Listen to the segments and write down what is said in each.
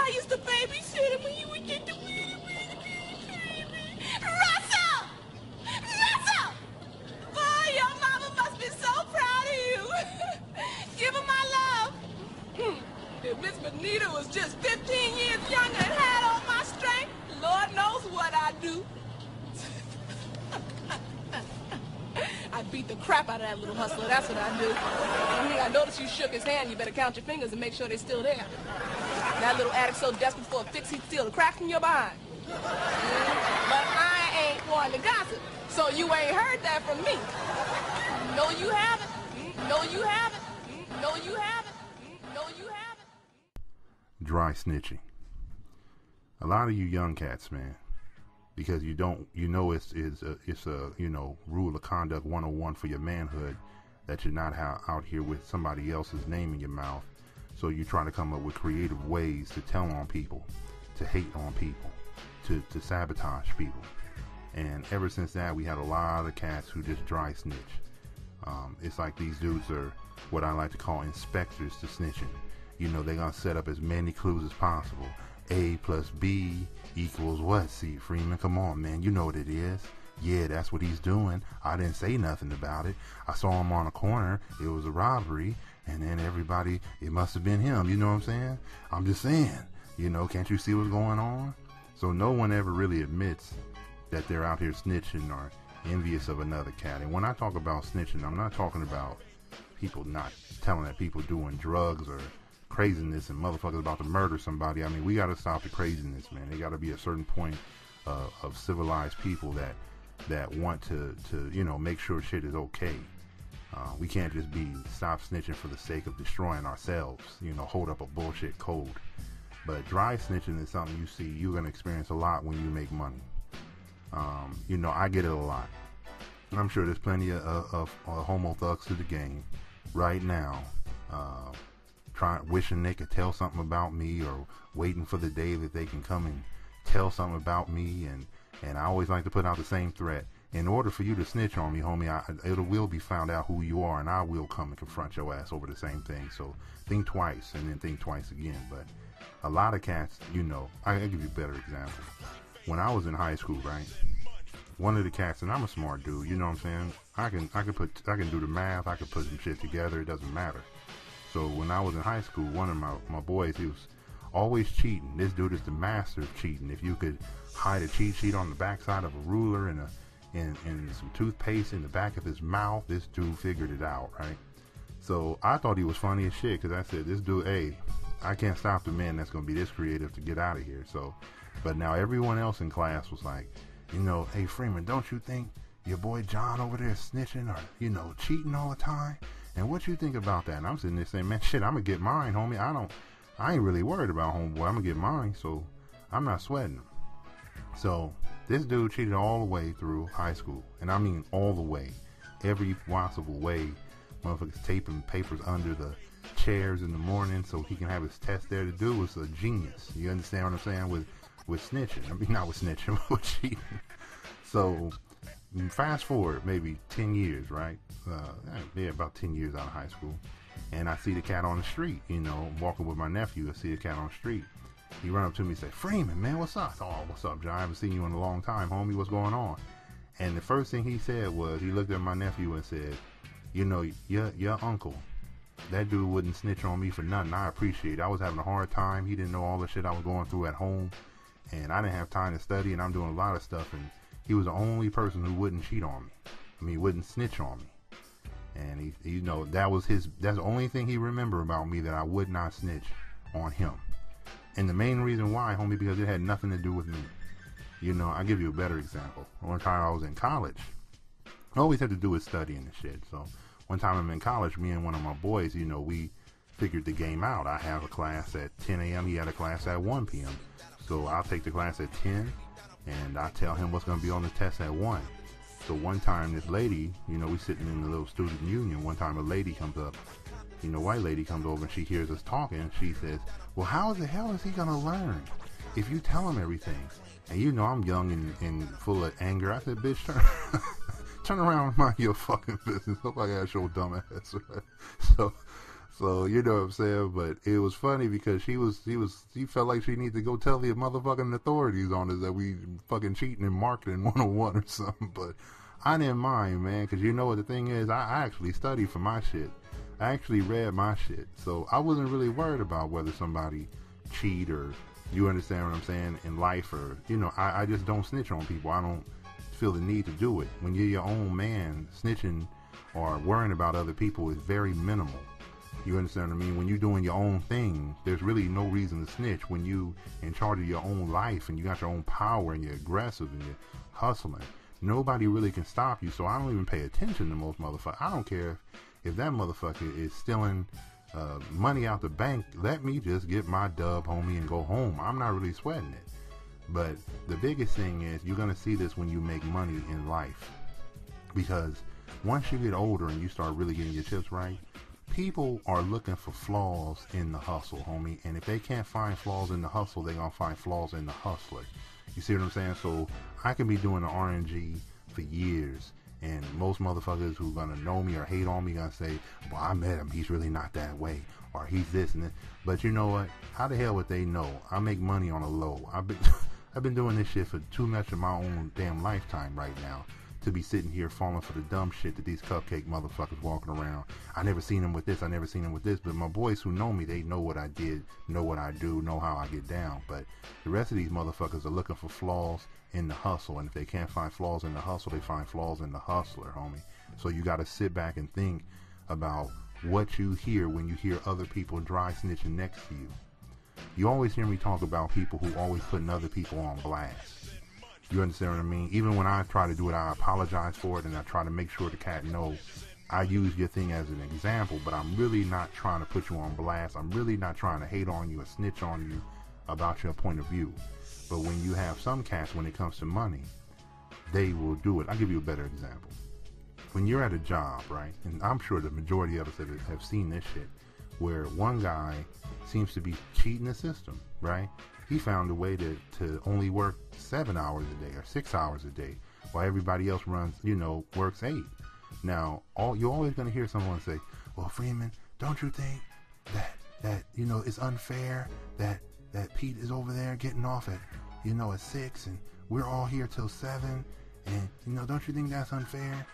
I used to babysit him when you would get the weedy, baby. Russell! Russell! Boy, your mama must be so proud of you. Give her my love. If Miss Benita was just 15 years younger and had all my strength, Lord knows what I'd do. I'd beat the crap out of that little hustler, that's what I'd do. I noticed you shook his hand. You better count your fingers and make sure they're still there. That little addict so desperate for a fix, he'd steal the crack from your behind. But I ain't one to gossip, so you ain't heard that from me. No, you haven't. No, you haven't. No, you haven't. No, you haven't. Dry snitching. A lot of you young cats, man, because it's a rule of conduct 101 for your manhood, that you're not out here with somebody else's name in your mouth. So you try to come up with creative ways to tell on people, to hate on people, to sabotage people. And ever since that, we had a lot of cats who just dry snitch. It's like these dudes are what I like to call inspectors to snitching. They're gonna set up as many clues as possible. A plus B equals what? See, Freeman, come on, man. You know what it is. Yeah, that's what he's doing. I didn't say nothing about it. I saw him on a corner. It was a robbery. And then everybody, it must have been him. You know what I'm saying? I'm just saying, can't you see what's going on? So no one ever really admits that they're out here snitching or envious of another cat. And when I talk about snitching, I'm not talking about people not telling that people doing drugs or craziness and motherfuckers about to murder somebody. I mean, we got to stop the craziness, man. There got to be a certain point of civilized people that want to make sure shit is okay. We can't just stop snitching for the sake of destroying ourselves, hold up a bullshit code. But dry snitching is something you're going to experience a lot when you make money. I get it a lot. I'm sure there's plenty of homo thugs to the game right now, wishing they could tell something about me, or waiting for the day that they can come and tell something about me. And I always like to put out the same threat. In order for you to snitch on me, homie, it will be found out who you are, and I will come and confront your ass over the same thing. So think twice, and then think twice again. But a lot of cats, I'll give you a better example. When I was in high school, right, one of the cats, and I'm a smart dude, you know what I'm saying? I can do the math, I can put some shit together, it doesn't matter. So when I was in high school, one of my boys, he was always cheating. This dude is the master of cheating. If you could hide a cheat sheet on the backside of a ruler and some toothpaste in the back of his mouth, this dude figured it out, right? So I thought he was funny as shit, because I said, this dude, hey, I can't stop the man that's going to be this creative to get out of here. So, but now everyone else in class was like, hey, Freeman, don't you think your boy John over there is snitching or, cheating all the time? And what you think about that? And I'm sitting there saying, man, shit, I'm going to get mine, homie. I ain't really worried about homeboy. I'm going to get mine, so I'm not sweating him. So this dude cheated all the way through high school. And I mean all the way. Every possible way. Motherfuckers taping papers under the chairs in the morning so he can have his test there. The dude was a genius. You understand what I'm saying? With snitching. I mean, not with snitching, but with cheating. So fast forward maybe 10 years, right? About 10 years out of high school. And I see the cat on the street, walking with my nephew. I see the cat on the street. He run up to me and say, Freeman, man, what's up? Oh, what's up, John? I haven't seen you in a long time, homie. What's going on? And the first thing he said was, he looked at my nephew and said, your uncle, that dude wouldn't snitch on me for nothing. I appreciate it. I was having a hard time. He didn't know all the shit I was going through at home. And I didn't have time to study, and I'm doing a lot of stuff. And he was the only person who wouldn't cheat on me. I mean, wouldn't snitch on me. And that's the only thing he remembered about me, that I would not snitch on him. And the main reason why, homie, because it had nothing to do with me. I'll give you a better example. One time I was in college. I always had to do with studying and shit. So one time I'm in college, me and one of my boys, we figured the game out. I have a class at 10 a.m. He had a class at 1 p.m. So I'll take the class at 10, and I tell him what's going to be on the test at 1. So one time this lady, we sitting in the little student union. One time a lady comes up, white lady comes over, and she hears us talking. She says, well, how the hell is he going to learn if you tell him everything? And I'm young and full of anger. I said, bitch, turn around and mind your fucking business. Hope I got your dumb ass. Right? So you know what I'm saying, but it was funny because she felt like she needed to go tell the motherfucking authorities on us that we fucking cheating in marketing 101 or something. But I didn't mind, man, because you know what the thing is, I actually studied for my shit. I actually read my shit, so I wasn't really worried about whether somebody cheat or, you understand what I'm saying, in life, or you know, I just don't snitch on people. I don't feel the need to do it. When you're your own man, snitching or worrying about other people is very minimal. You understand what I mean? When you're doing your own thing, there's really no reason to snitch. When you in charge of your own life and you got your own power and you're aggressive and you're hustling, nobody really can stop you. So I don't even pay attention to most motherfuckers. I don't care if that motherfucker is stealing money out the bank. Let me just get my dub, homie, and go home. I'm not really sweating it. But the biggest thing is you're going to see this when you make money in life. Because once you get older and you start really getting your chips right, people are looking for flaws in the hustle, homie. And if they can't find flaws in the hustle, they're going to find flaws in the hustler. You see what I'm saying? So I can be doing the RNG for years, and most motherfuckers who are going to know me or hate on me going to say, well, I met him. He's really not that way. Or he's this and that. But you know what? How the hell would they know? I make money on a low. I've been doing this shit for too much of my own damn lifetime right now to be sitting here falling for the dumb shit that these cupcake motherfuckers walking around. I never seen them with this, I never seen them with this. But my boys who know me, they know what I did, know what I do, know how I get down. But the rest of these motherfuckers are looking for flaws in the hustle. And if they can't find flaws in the hustle, they find flaws in the hustler, homie. So you got to sit back and think about what you hear when you hear other people dry snitching next to you. You always hear me talk about people who always putting other people on blast. You understand what I mean? Even when I try to do it, I apologize for it, and I try to make sure the cat knows I use your thing as an example, but I'm really not trying to put you on blast. I'm really not trying to hate on you or snitch on you about your point of view. But when you have some cats, when it comes to money, they will do it. I'll give you a better example. When you're at a job, right, and I'm sure the majority of us have seen this shit, where one guy seems to be cheating the system, right? He found a way to only work 7 hours a day or 6 hours a day, while everybody else runs, works 8. Now, you're always going to hear someone say, well, Freeman, don't you think that it's unfair that Pete is over there getting off at 6 and we're all here till 7, and don't you think that's unfair?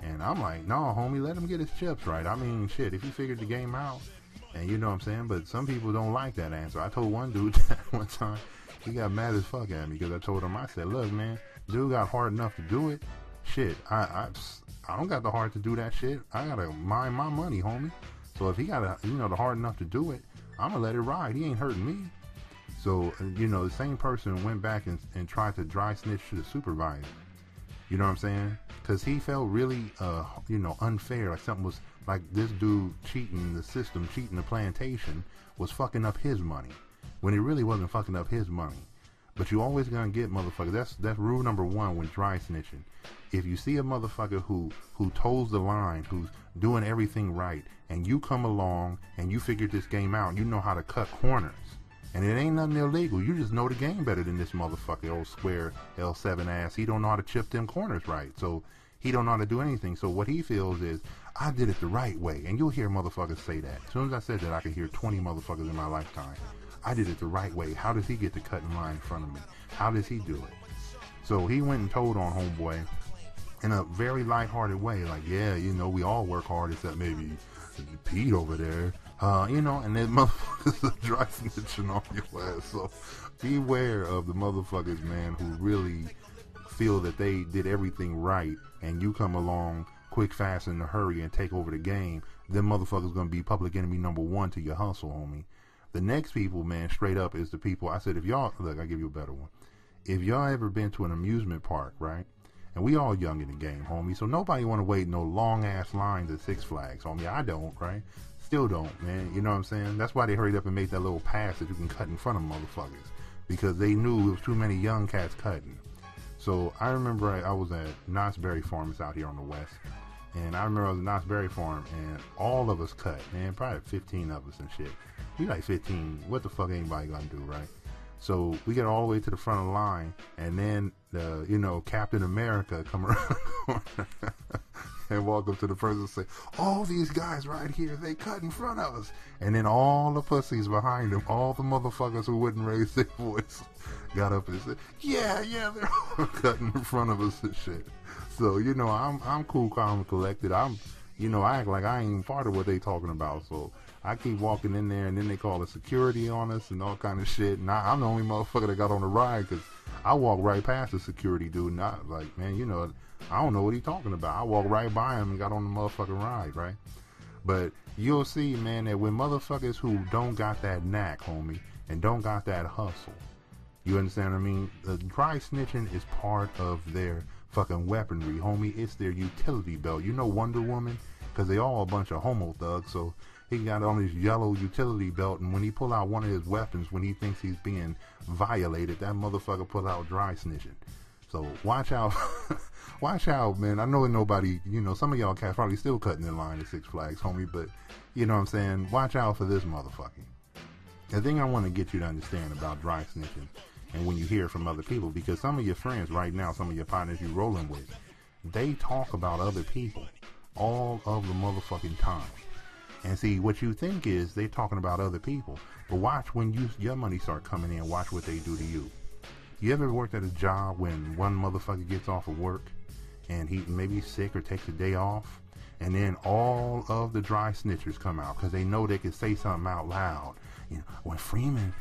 And I'm like, no, homie, let him get his chips right. I mean, shit, if he figured the game out, and you know what I'm saying? But some people don't like that answer. I told one dude that one time, he got mad as fuck at me because I told him, I said, look, man, dude got hard enough to do it. Shit, I don't got the heart to do that shit. I gotta mind my money, homie. So if he got the hard enough to do it, I'm gonna let it ride. He ain't hurting me. So, the same person went back and tried to dry snitch to the supervisor. You know what I'm saying? Because he felt really, unfair. Like something was, like this dude cheating the system, cheating the plantation, was fucking up his money. When it really wasn't fucking up his money. But you always gonna get motherfuckers. That's rule number one when dry snitching. If you see a motherfucker who toes the line, who's doing everything right, and you come along and you figured this game out, and you know how to cut corners. And it ain't nothing illegal. You just know the game better than this motherfucker, old square L7 ass. He don't know how to chip them corners right. So he don't know how to do anything. So what he feels is, I did it the right way. And you'll hear motherfuckers say that. As soon as I said that, I could hear 20 motherfuckers in my lifetime. I did it the right way. How does he get to cut in line in front of me? How does he do it? So he went and told on homeboy in a very lighthearted way. Like, yeah, we all work hard except maybe Pete over there. And then motherfuckers are dry snitching on your ass. So beware of the motherfuckers, man, who really feel that they did everything right, and you come along quick, fast, in a hurry and take over the game. Them motherfuckers gonna be public enemy number one to your hustle, homie. The next people, man, straight up is the people. I said, if y'all, look, I'll give you a better one. If y'all ever been to an amusement park, right? And we all young in the game, homie. So nobody want to wait no long ass lines at Six Flags, homie. I don't, right? Still don't, man. You know what I'm saying? That's why they hurried up and made that little pass that you can cut in front of motherfuckers, because they knew it was too many young cats cutting. So I remember I was at Knott's Berry Farm. It's out here on the west. And I remember I was at Knott's Berry Farm, and all of us cut, man. Probably 15 of us and shit. We like 15. What the fuck anybody gonna do, right? So we get all the way to the front of the line, and then Captain America come around the corner. and walk up to the person and say, "Oh, these guys right here, they cut in front of us." And then all the pussies behind them, all the motherfuckers who wouldn't raise their voice, got up and said, "Yeah, they're all cutting in front of us and shit." So, I'm cool, calm, and collected. I act like I ain't even part of what they talking about. So I keep walking in there, and then they call the security on us and all kind of shit. And I'm the only motherfucker that got on the ride, because I walked right past the security dude, and I was like, man, I don't know what he's talking about. I walked right by him and got on the motherfucking ride, right? But you'll see, man, that when motherfuckers who don't got that knack, homie, and don't got that hustle, you understand what I mean? The dry snitching is part of their fucking weaponry, homie. It's their utility belt. You know Wonder Woman? Because they all a bunch of homo thugs, so he got on his yellow utility belt, and when he pull out one of his weapons, when he thinks he's being violated, that motherfucker pull out dry snitching. So watch out. Watch out, man. I know nobody, some of y'all cats probably still cutting in line at Six Flags, homie, but you know what I'm saying? Watch out for this motherfucker. The thing I want to get you to understand about dry snitching, and when you hear it from other people, because some of your friends right now, some of your partners you rolling with, they talk about other people all of the motherfucking time. And see, what you think is they talking about other people, but watch when your money start coming in, watch what they do to you. You ever worked at a job when one motherfucker gets off of work and he maybe sick or takes a day off, and then all of the dry snitchers come out because they know they can say something out loud. When Freeman,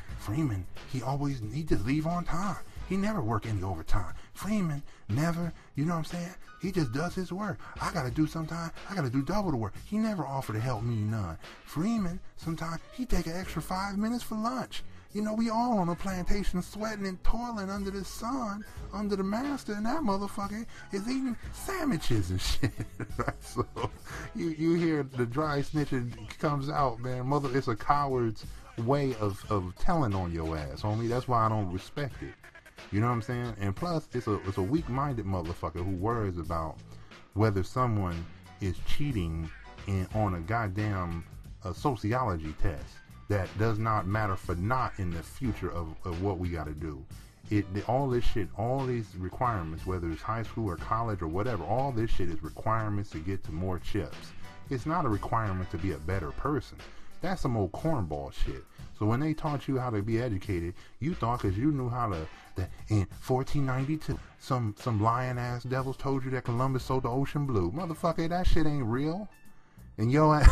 he just leave on time. He never work any overtime. Freeman never, you know what I'm saying? He just does his work. I gotta do sometime. I gotta do double the work. He never offer to help me none. Freeman, sometimes he take an extra 5 minutes for lunch. We all on a plantation sweating and toiling under the sun, under the master, and that motherfucker is eating sandwiches and shit. So you hear the dry snitching comes out, man. It's a coward's way of telling on your ass, homie. That's why I don't respect it. You know what I'm saying? And plus, it's a weak-minded motherfucker who worries about whether someone is cheating on a goddamn sociology test that does not matter for not in the future of what we got to do. All this shit, all these requirements, whether it's high school or college or whatever, all this shit is requirements to get to more chips. It's not a requirement to be a better person. That's some old cornball shit. So when they taught you how to be educated, you thought because you knew how to, that in 1492, some lying ass devils told you that Columbus sold the ocean blue. Motherfucker, that shit ain't real. And your ass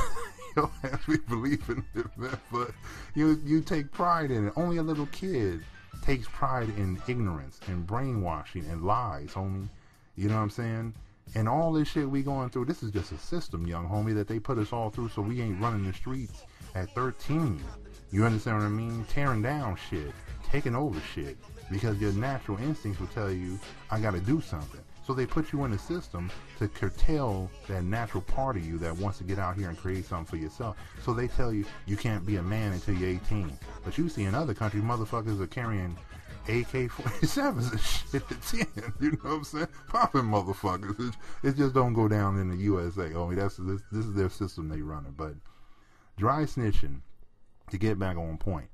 be believing it, man. But you take pride in it. Only a little kid takes pride in ignorance and brainwashing and lies, homie. You know what I'm saying? And all this shit we going through, this is just a system, young homie, that they put us all through so we ain't running the streets at 13. You understand what I mean? Tearing down shit, taking over shit, because your natural instincts will tell you, I gotta do something. So they put you in a system to curtail that natural part of you that wants to get out here and create something for yourself. So they tell you, you can't be a man until you're 18. But you see in other countries, motherfuckers are carrying AK-47s and shit at 10. You know what I'm saying? Popping motherfuckers. It just don't go down in the USA. This is their system they running. But dry snitching, to get back on point,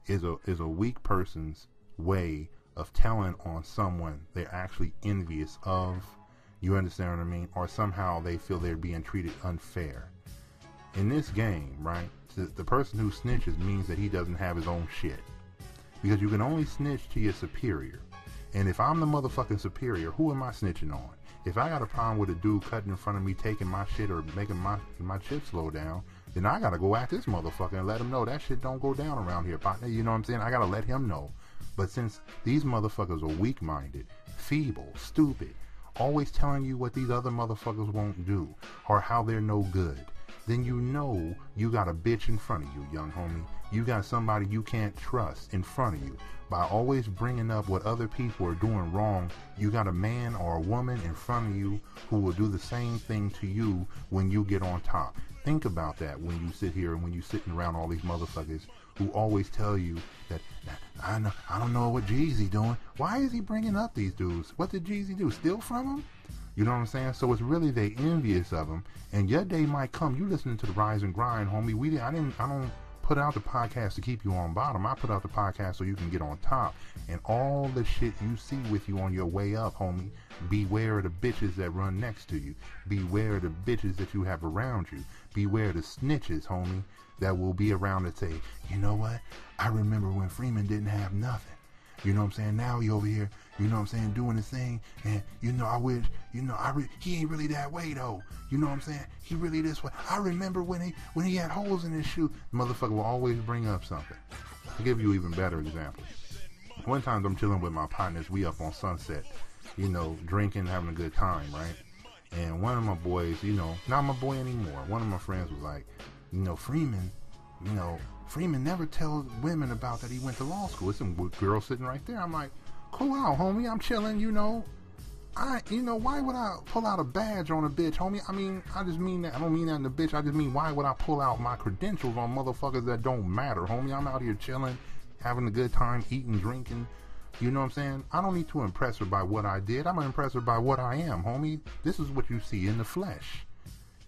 is a weak person's way of telling on someone they're actually envious of. You understand what I mean? Or somehow they feel they're being treated unfair. In this game, right, the person who snitches means that he doesn't have his own shit. Because you can only snitch to your superior. And if I'm the motherfucking superior, who am I snitching on? If I got a problem with a dude cutting in front of me, taking my shit or making my chips slow down, then I gotta go at this motherfucker and let him know that shit don't go down around here, partner. You know what I'm saying? I gotta let him know. But since these motherfuckers are weak-minded, feeble, stupid, always telling you what these other motherfuckers won't do or how they're no good, then you know you got a bitch in front of you, young homie. You got somebody you can't trust in front of you. By always bringing up what other people are doing wrong, you got a man or a woman in front of you who will do the same thing to you when you get on top. Think about that when you sit here and when you're sitting around all these motherfuckers who always tell you that I don't know what Jeezy doing. Why is he bringing up these dudes? What did Jeezy do? Steal from him? You know what I'm saying? So it's really they envious of him. And your day might come. You listening to the Rise and Grind, homie. I don't put out the podcast to keep you on bottom. I put out the podcast so you can get on top. And all the shit you see with you on your way up, homie, beware of the bitches that run next to you. Beware of the bitches that you have around you. Beware of the snitches, homie, that will be around to say, you know what? I remember when Freeman didn't have nothing. You know what I'm saying? Now he over here, you know what I'm saying, doing his thing. And, you know, I wish, you know, he ain't really that way, though. You know what I'm saying? He really this way. I remember when he had holes in his shoe. The motherfucker will always bring up something. I'll give you an even better example. One time I'm chilling with my partners. We up on Sunset, you know, drinking, having a good time, right? And one of my boys, you know, not my boy anymore. One of my friends was like, you know, Freeman never tells women about that he went to law school. There's some girls sitting right there. I'm like, cool out, homie. I'm chilling, you know. Why would I pull out a badge on a bitch, homie? I mean, I just mean that. I don't mean that in the bitch. I just mean, why would I pull out my credentials on motherfuckers that don't matter, homie? I'm out here chilling, having a good time, eating, drinking. You know what I'm saying? I don't need to impress her by what I did. I'm going to impress her by what I am, homie. This is what you see in the flesh.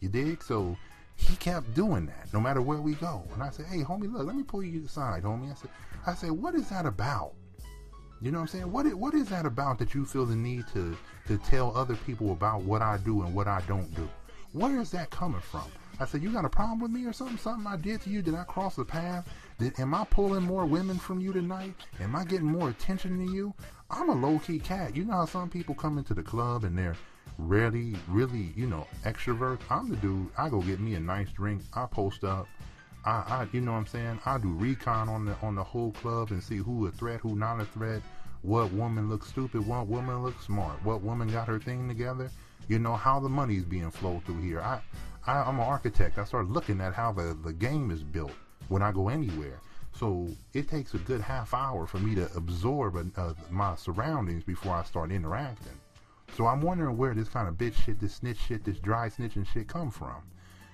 You dig? So he kept doing that no matter where we go. And I said, hey, homie, look, let me pull you aside, homie. I said, what is that about? You know what I'm saying? What is that about that you feel the need to tell other people about what I do and what I don't do? Where is that coming from? I said, you got a problem with me or something? Something I did to you? Did I cross the path? Am I pulling more women from you tonight? Am I getting more attention than you? I'm a low-key cat. You know how some people come into the club and they're really, you know, extrovert? I'm the dude. I go get me a nice drink. I post up. I you know what I'm saying? I do recon on the whole club and see who a threat, who not a threat. What woman looks stupid? What woman looks smart? What woman got her thing together? You know how the money's being flowed through here. I'm an architect. I start looking at how the game is built when I go anywhere. So it takes a good half hour for me to absorb my surroundings before I start interacting. So I'm wondering where this kind of bitch shit, this snitch shit, this dry snitching shit come from.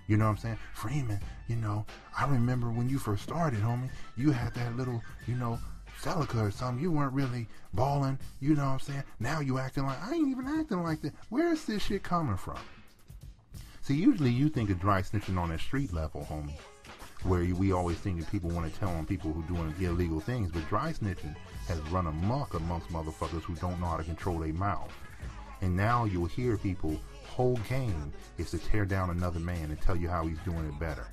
You know what I'm saying? Freeman, you know, I remember when you first started, homie, you had that little, you know, Celica or something. You weren't really balling. You know what I'm saying? Now you acting like, I ain't even acting like that. Where is this shit coming from? See, usually you think of dry snitching on a street level, homie, where we always think that people want to tell on people who doing illegal things, but dry snitching has run amok amongst motherfuckers who don't know how to control their mouth. And now you'll hear people, whole game is to tear down another man and tell you how he's doing it better.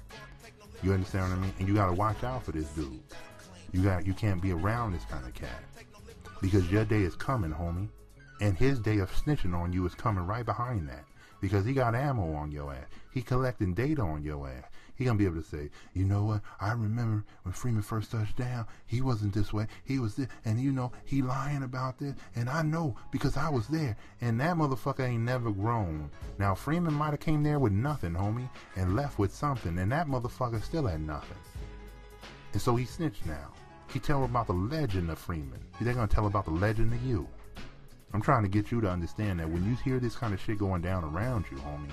You understand what I mean? And you got to watch out for this dude. You can't be around this kind of cat, because your day is coming, homie, and his day of snitching on you is coming right behind that, because he got ammo on your ass. He collecting data on your ass. He gonna be able to say, you know what? I remember when Freeman first touched down, he wasn't this way. He was this, and you know, he lying about this, and I know because I was there. And that motherfucker ain't never grown. Now Freeman might have came there with nothing, homie, and left with something, and that motherfucker still had nothing. And so he snitched now. He tell about the legend of Freeman. They're gonna tell about the legend of you. I'm trying to get you to understand that when you hear this kind of shit going down around you, homie,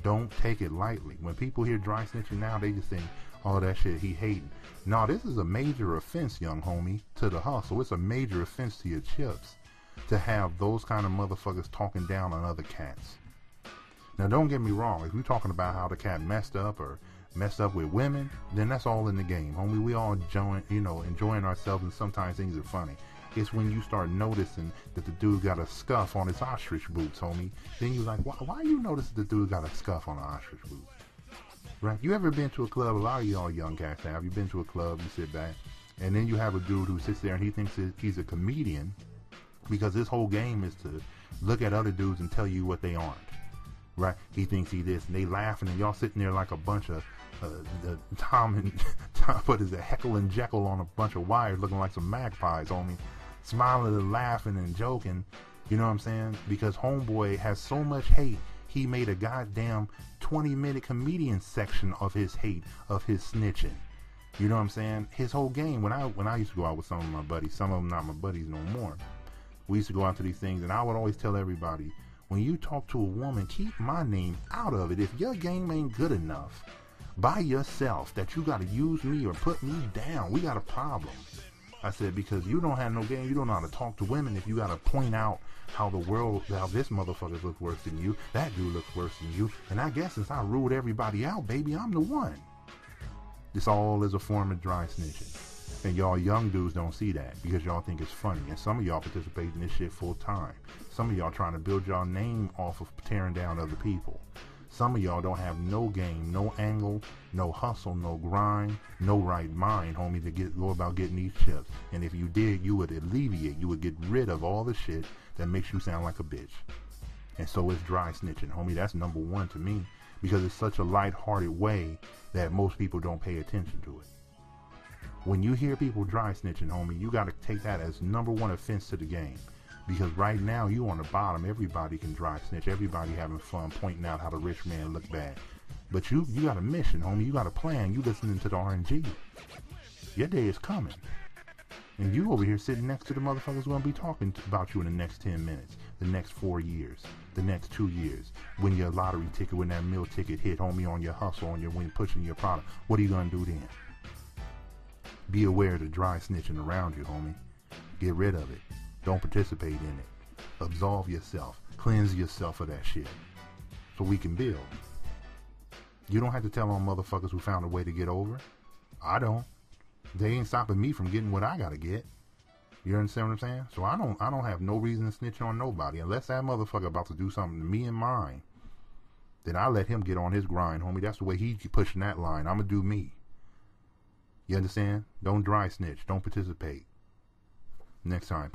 don't take it lightly. When people hear dry snitching now, they just think, oh, that shit, he hating. No, this is a major offense, young homie, to the hustle. It's a major offense to your chips to have those kind of motherfuckers talking down on other cats. Now, don't get me wrong. If you're talking about how the cat messed up with women, then that's all in the game, homie. We all enjoying ourselves, and sometimes things are funny. It's when you start noticing that the dude got a scuff on his ostrich boots, homie. Then you're like, why you notice the dude got a scuff on an ostrich boot? Right? You ever been to a club? A lot of y'all young cats have. You been to a club, you sit back, and then you have a dude who sits there and he thinks he's a comedian, because his whole game is to look at other dudes and tell you what they aren't. Right? He thinks he this, and they laughing, and y'all sitting there like a bunch of Heckle and Jekyll on a bunch of wires, looking like some magpies, homie. Smiling and laughing and joking, you know what I'm saying? Because homeboy has so much hate, he made a goddamn 20-minute comedian section of his hate, of his snitching. You know what I'm saying? His whole game, when I used to go out with some of my buddies, some of them not my buddies no more, we used to go out to these things, and I would always tell everybody, when you talk to a woman, keep my name out of it. If your game ain't good enough by yourself, that you got to use me or put me down, we got a problem. I said, because you don't have no game, you don't know how to talk to women. If you got to point out how this motherfucker looks worse than you, that dude looks worse than you, and I guess since I ruled everybody out, baby, I'm the one. This all is a form of dry snitching. And y'all young dudes don't see that because y'all think it's funny. And some of y'all participate in this shit full time. Some of y'all trying to build y'all name off of tearing down other people. Some of y'all don't have no game, no angle, no hustle, no grind, no right mind, homie, to go about getting these chips. And if you did, you would alleviate, you would get rid of all the shit that makes you sound like a bitch. And so it's dry snitching, homie. That's number one to me because it's such a light-hearted way that most people don't pay attention to it. When you hear people dry snitching, homie, you got to take that as number one offense to the game. Because right now, you on the bottom. Everybody can dry snitch. Everybody having fun pointing out how the rich man look bad. But you got a mission, homie. You got a plan. You listening to the RNG. Your day is coming. And you over here sitting next to the motherfuckers who going to be talking about you in the next 10 minutes, the next 4 years, the next 2 years. When your lottery ticket, when that meal ticket hit, homie, on your hustle, when pushing your product, what are you going to do then? Be aware of the dry snitching around you, homie. Get rid of it. Don't participate in it. Absolve yourself. Cleanse yourself of that shit. So we can build. You don't have to tell on motherfuckers who found a way to get over. I don't. They ain't stopping me from getting what I gotta get. You understand what I'm saying? So I don't have no reason to snitch on nobody. Unless that motherfucker about to do something to me and mine, then I let him get on his grind, homie. That's the way he keep pushing that line. I'ma do me. You understand? Don't dry snitch. Don't participate. Next time.